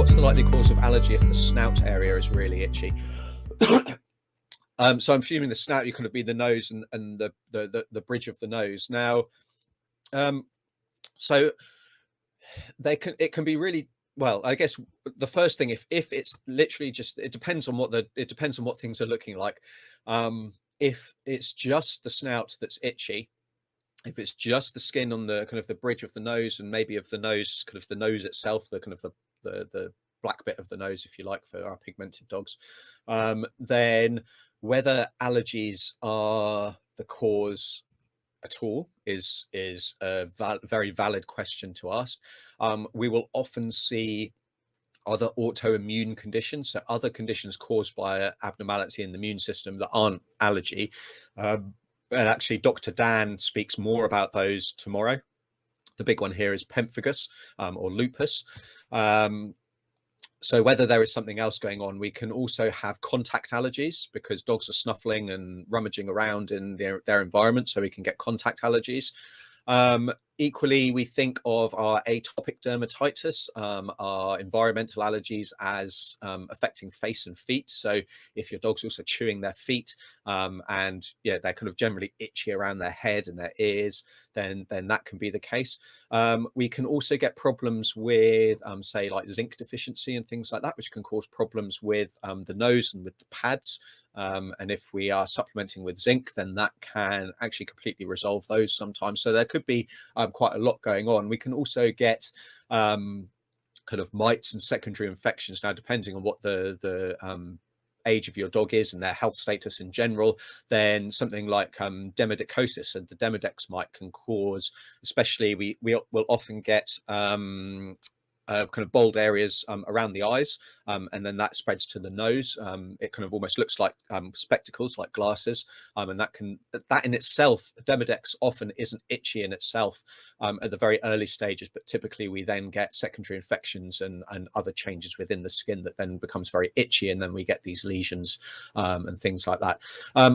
what's the likely cause of allergy if the snout area is really itchy? So I'm assuming the snout, you kind of be the nose and the bridge of the nose. Now, so it can be really, well, I guess the first thing, if it's literally just, it depends on what things are looking like. If it's just the snout that's itchy, if it's just the skin on the kind of the bridge of the nose and maybe of the nose, kind of the nose itself, the kind of the black bit of the nose, if you like, for our pigmented dogs, then whether allergies are the cause at all is a very valid question to ask. We will often see other autoimmune conditions, so other conditions caused by an abnormality in the immune system that aren't allergy. And actually, Dr. Dan speaks more about those tomorrow. The big one here is pemphigus or lupus. So whether there is something else going on, we can also have contact allergies because dogs are snuffling and rummaging around in their environment, so we can get contact allergies. Equally, we think of our atopic dermatitis, our environmental allergies, as affecting face and feet. So if your dog's also chewing their feet and yeah, they're kind of generally itchy around their head and their ears, then that can be the case. We can also get problems with, say, like zinc deficiency and things like that, which can cause problems with the nose and with the pads. And if we are supplementing with zinc, then that can actually completely resolve those sometimes. So there could be quite a lot going on. We can also get kind of mites and secondary infections. Now, depending on what the age of your dog is and their health status in general, then something like demodicosis and the Demodex mite can cause, especially we will often get kind of bald areas around the eyes, and then that spreads to the nose. It kind of almost looks like spectacles, like glasses, and that in itself, Demodex often isn't itchy in itself at the very early stages, but typically we then get secondary infections and other changes within the skin that then becomes very itchy, and then we get these lesions and things like that.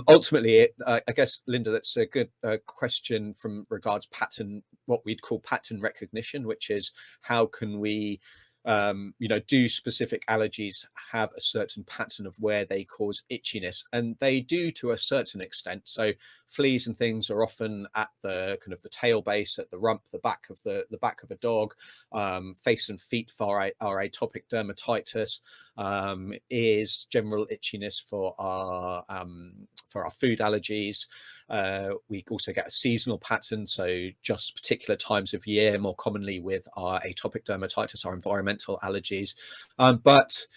Ultimately, I guess, Linda, that's a good question from regards pattern, what we'd call pattern recognition, which is how can we do specific allergies have a certain pattern of where they cause itchiness? And they do to a certain extent. So fleas and things are often at the kind of the tail base, at the rump, the back of a dog. Face and feet for our atopic dermatitis is general itchiness for our food allergies. We also get a seasonal pattern, so just particular times of year, more commonly with our atopic dermatitis, our environmental allergies. But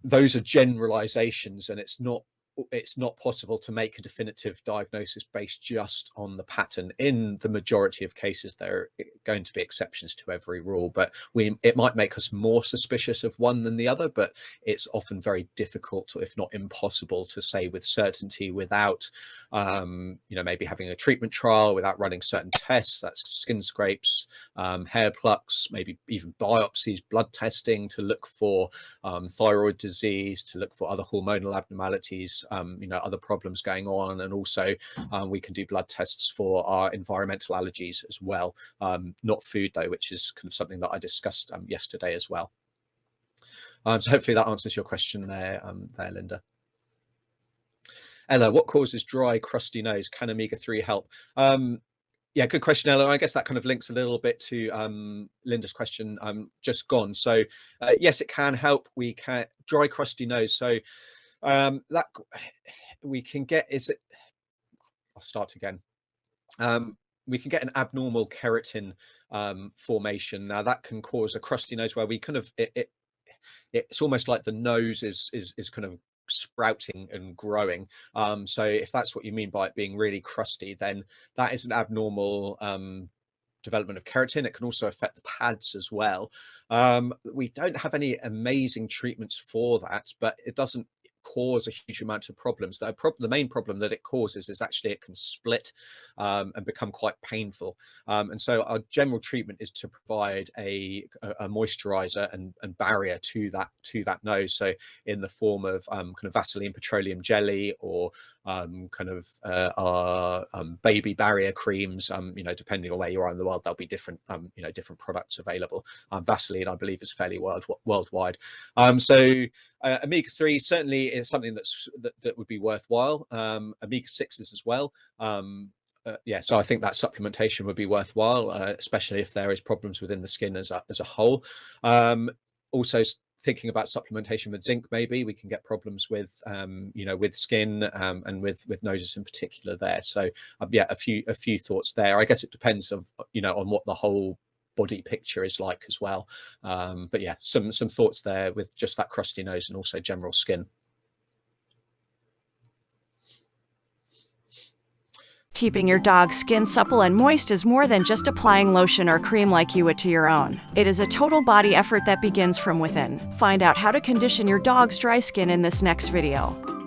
those are generalizations, and it's not possible to make a definitive diagnosis based just on the pattern. In the majority of cases, there are going to be exceptions to every rule, but it might make us more suspicious of one than the other, but it's often very difficult, if not impossible, to say with certainty without maybe having a treatment trial, without running certain tests. That's skin scrapes, hair plucks, maybe even biopsies, blood testing to look for thyroid disease, to look for other hormonal abnormalities, other problems going on. And also we can do blood tests for our environmental allergies as well. Not food though, which is kind of something that I discussed yesterday as well. So hopefully that answers your question there, Linda. Ella, what causes dry, crusty nose? Can omega-3 help? Yeah, good question, Ella. I guess that kind of links a little bit to Linda's question just gone. So yes, it can help. We can dry, crusty nose. So that we can get, I'll start again. We can get an abnormal keratin formation. Now that can cause a crusty nose where we kind of, it's almost like the nose is kind of sprouting and growing. So if that's what you mean by it being really crusty, then that is an abnormal development of keratin. It can also affect the pads as well. We don't have any amazing treatments for that, but it doesn't cause a huge amount of problems. The main problem that it causes is actually it can split and become quite painful. And so our general treatment is to provide a moisturizer and barrier to that nose. So in the form of kind of Vaseline petroleum jelly, or our baby barrier creams. Depending on where you are in the world, there'll be different different products available. Vaseline, I believe, is fairly worldwide. So omega-3 certainly is something that would be worthwhile. Omega-6s as well. So I think that supplementation would be worthwhile, especially if there is problems within the skin as a whole. Also thinking about supplementation with zinc, maybe we can get problems with with skin and with noses in particular there. So a few thoughts there. I guess it depends on what the whole body picture is like as well. But yeah, some thoughts there with just that crusty nose and also general skin. Keeping your dog's skin supple and moist is more than just applying lotion or cream like you would to your own. It is a total body effort that begins from within. Find out how to condition your dog's dry skin in this next video.